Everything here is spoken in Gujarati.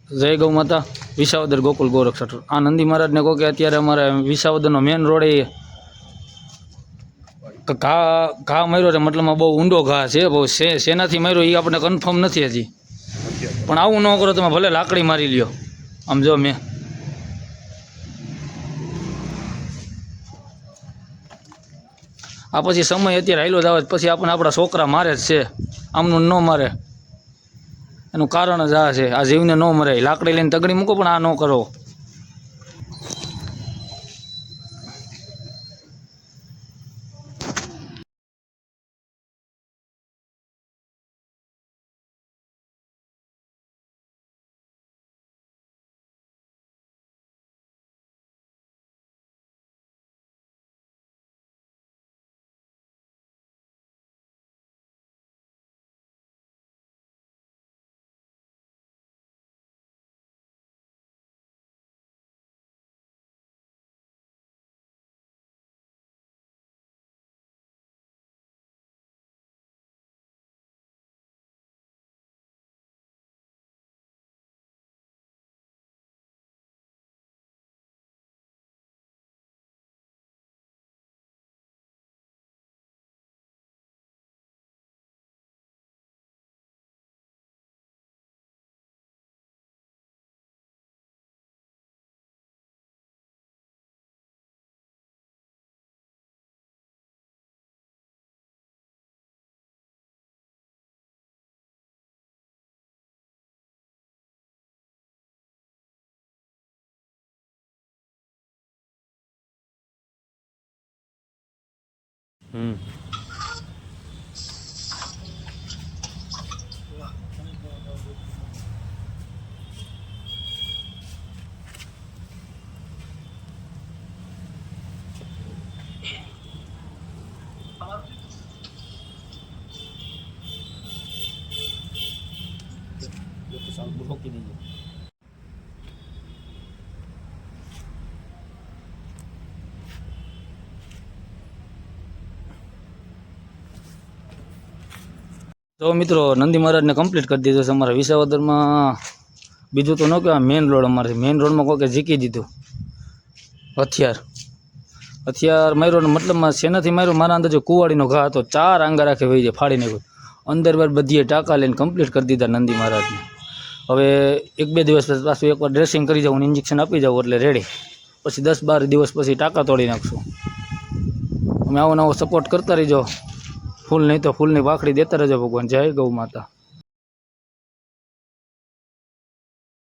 જય ગૌ માતા. વિસાવદર ગોકુલ ગોરક્ષ આ નંદી મહારાજને કહો કે અત્યારે અમારે વિસાવદરનો મેન રોડ એ ઘા માર્યો છે, મતલબમાં બહુ ઊંડો ઘા છે, બહુ શેનાથી માર્યો એ આપણને કન્ફર્મ નથી હજી, પણ આવું ન કરો તમે, ભલે લાકડી મારી લ્યો. આમ જો મેં આ પછી સમય અત્યારે હાલ્યો જ આવે પછી આપણને આપણા છોકરા મારે જ છે, આમનું ન મારે એનું કારણ જ આ છે. આ જીવને ન મરાય, લાકડી લઈને તગડી મૂકો પણ આ ન કરો. તો મિત્રો નંદી મહારાજને કમ્પ્લીટ કરી દીધું છે અમારા વિસાવદરમાં. બીજું તો ન કહેવાય, મેઇન રોડ અમારે મેઇન રોડમાં કોઈકે ઝીકી દીધું હથિયાર માર્યો ને, મતલબમાં શેનાથી માર્યો મારા અંદાજે કુવાડીનો ઘા હતો, 4 આંગા રાખે વહી જાય, ફાડી નાખ્યો. અંદર બાર બધીએ ટાંકા લઈને કમ્પ્લીટ કરી દીધા નંદી મહારાજને. હવે 1-2 દિવસ પછી પાછું એકવાર ડ્રેસિંગ કરી જાઉં, ઇન્જેક્શન આપી જાઉં એટલે રેડી. પછી 10-12 દિવસ પછી ટાંકા તોડી નાખશું. અમે આવો નવો સપોર્ટ કરતા રહીજો. ફૂલ નહીં તો ફૂલની પાખડી દેતા રહેજો ભગવાન. જય ગૌ માતા.